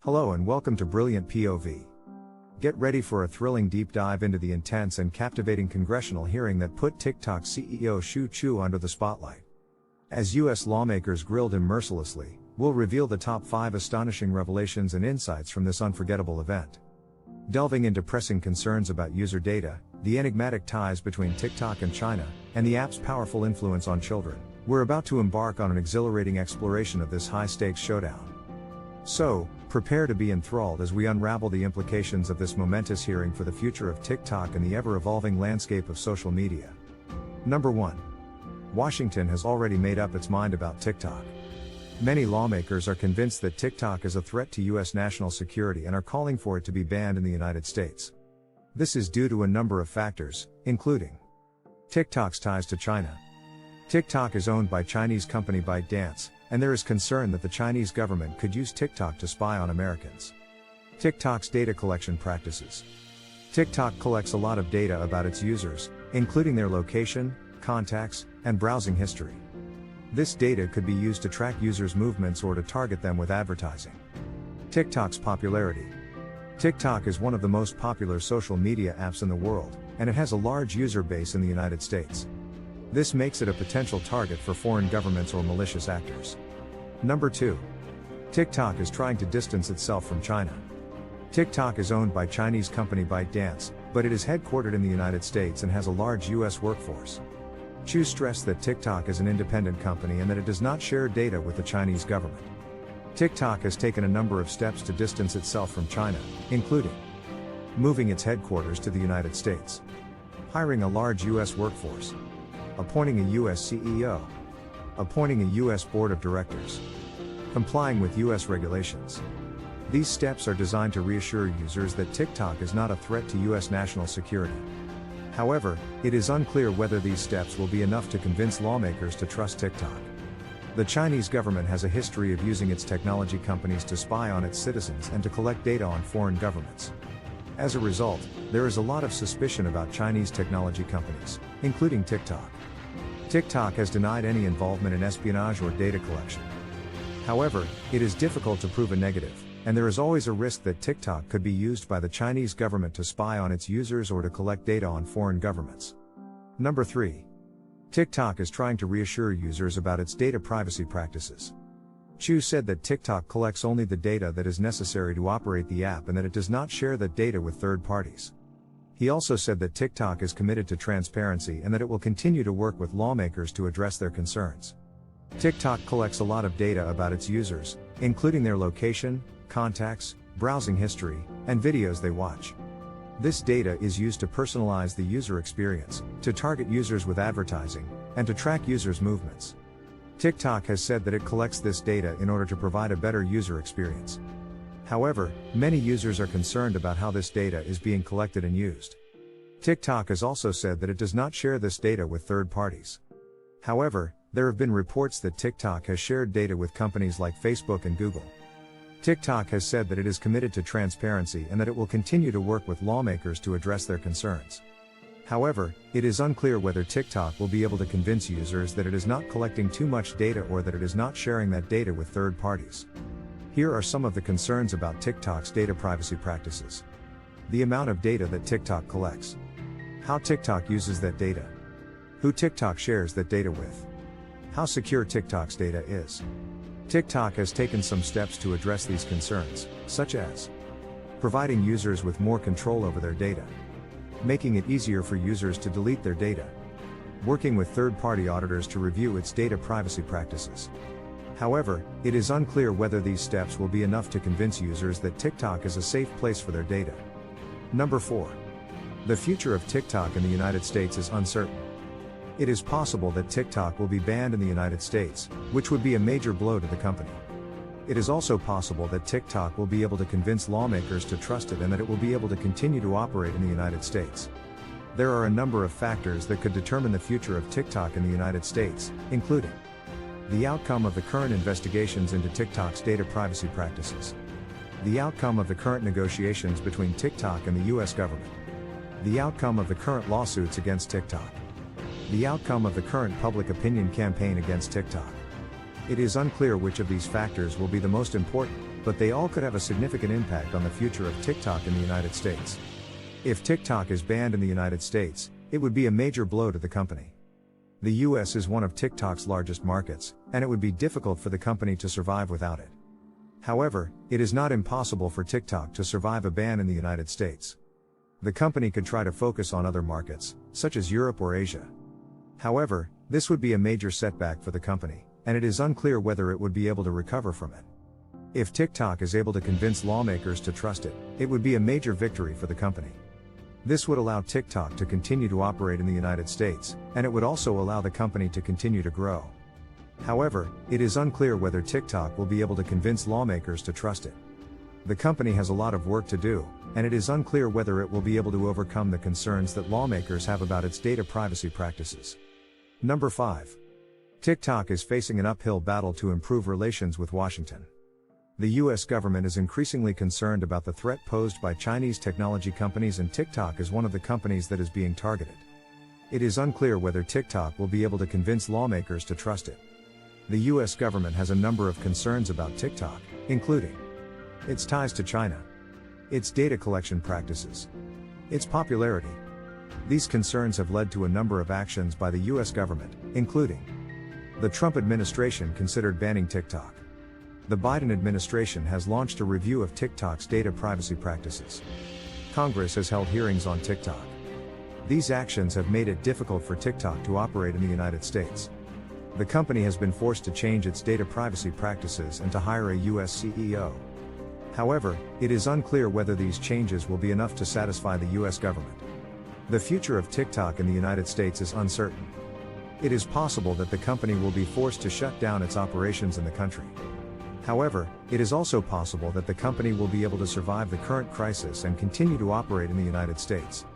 Hello and welcome to Brilliant POV. Get ready for a thrilling deep dive into the intense and captivating congressional hearing that put TikTok CEO Shou under the spotlight. As US lawmakers grilled him mercilessly, we'll reveal the top 5 astonishing revelations and insights from this unforgettable event. Delving into pressing concerns about user data, the enigmatic ties between TikTok and China, and the app's powerful influence on children, we're about to embark on an exhilarating exploration of this high-stakes showdown. So, prepare to be enthralled as we unravel the implications of this momentous hearing for the future of TikTok and the ever-evolving landscape of social media. Number 1. Washington has already made up its mind about TikTok. Many lawmakers are convinced that TikTok is a threat to U.S. national security and are calling for it to be banned in the United States. This is due to a number of factors, including TikTok's ties to China. TikTok is owned by Chinese company ByteDance, and there is concern that the Chinese government could use TikTok to spy on Americans. TikTok's data collection practices. TikTok collects a lot of data about its users, including their location, contacts, and browsing history. This data could be used to track users' movements or to target them with advertising. TikTok's popularity. TikTok is one of the most popular social media apps in the world, and it has a large user base in the United States. This makes it a potential target for foreign governments or malicious actors. Number 2. TikTok is trying to distance itself from China. TikTok is owned by Chinese company ByteDance, but it is headquartered in the United States and has a large U.S. workforce. Shou stressed that TikTok is an independent company and that it does not share data with the Chinese government. TikTok has taken a number of steps to distance itself from China, including moving its headquarters to the United States, hiring a large U.S. workforce, appointing a U.S. CEO, appointing a U.S. board of directors, complying with U.S. regulations. These steps are designed to reassure users that TikTok is not a threat to U.S. national security. However, it is unclear whether these steps will be enough to convince lawmakers to trust TikTok. The Chinese government has a history of using its technology companies to spy on its citizens and to collect data on foreign governments. As a result, there is a lot of suspicion about Chinese technology companies, including TikTok. TikTok has denied any involvement in espionage or data collection. However, it is difficult to prove a negative, and there is always a risk that TikTok could be used by the Chinese government to spy on its users or to collect data on foreign governments. Number 3. TikTok is trying to reassure users about its data privacy practices. Shou said that TikTok collects only the data that is necessary to operate the app and that it does not share that data with third parties. He also said that TikTok is committed to transparency and that it will continue to work with lawmakers to address their concerns. TikTok collects a lot of data about its users, including their location, contacts, browsing history, and videos they watch. This data is used to personalize the user experience, to target users with advertising, and to track users' movements. TikTok has said that it collects this data in order to provide a better user experience. However, many users are concerned about how this data is being collected and used. TikTok has also said that it does not share this data with third parties. However, there have been reports that TikTok has shared data with companies like Facebook and Google. TikTok has said that it is committed to transparency and that it will continue to work with lawmakers to address their concerns. However, it is unclear whether TikTok will be able to convince users that it is not collecting too much data or that it is not sharing that data with third parties. Here are some of the concerns about TikTok's data privacy practices. The amount of data that TikTok collects. How TikTok uses that data. Who TikTok shares that data with. How secure TikTok's data is. TikTok has taken some steps to address these concerns, such as providing users with more control over their data, making it easier for users to delete their data, working with third-party auditors to review its data privacy practices. However, it is unclear whether these steps will be enough to convince users that TikTok is a safe place for their data. Number 4. The future of TikTok in the United States is uncertain. It is possible that TikTok will be banned in the United States, which would be a major blow to the company. It is also possible that TikTok will be able to convince lawmakers to trust it and that it will be able to continue to operate in the United States. There are a number of factors that could determine the future of TikTok in the United States, including the outcome of the current investigations into TikTok's data privacy practices, the outcome of the current negotiations between TikTok and the U.S. government, the outcome of the current lawsuits against TikTok, the outcome of the current public opinion campaign against TikTok. It is unclear which of these factors will be the most important, but they all could have a significant impact on the future of TikTok in the United States. If TikTok is banned in the United States, it would be a major blow to the company. The US is one of TikTok's largest markets, and it would be difficult for the company to survive without it. However, it is not impossible for TikTok to survive a ban in the United States. The company could try to focus on other markets, such as Europe or Asia. However, this would be a major setback for the company, and it is unclear whether it would be able to recover from it. If TikTok is able to convince lawmakers to trust it, it would be a major victory for the company. This would allow TikTok to continue to operate in the United States, and it would also allow the company to continue to grow. However, it is unclear whether TikTok will be able to convince lawmakers to trust it. The company has a lot of work to do, and it is unclear whether it will be able to overcome the concerns that lawmakers have about its data privacy practices. Number 5. TikTok is facing an uphill battle to improve relations with Washington. The US government is increasingly concerned about the threat posed by Chinese technology companies, and TikTok is one of the companies that is being targeted. It is unclear whether TikTok will be able to convince lawmakers to trust it. The US government has a number of concerns about TikTok, including its ties to China, its data collection practices, its popularity. These concerns have led to a number of actions by the US government, including the Trump administration considered banning TikTok. The Biden administration has launched a review of TikTok's data privacy practices. Congress has held hearings on TikTok. These actions have made it difficult for TikTok to operate in the United States. The company has been forced to change its data privacy practices and to hire a US CEO. However, it is unclear whether these changes will be enough to satisfy the US government. The future of TikTok in the United States is uncertain. It is possible that the company will be forced to shut down its operations in the country. However, it is also possible that the company will be able to survive the current crisis and continue to operate in the United States.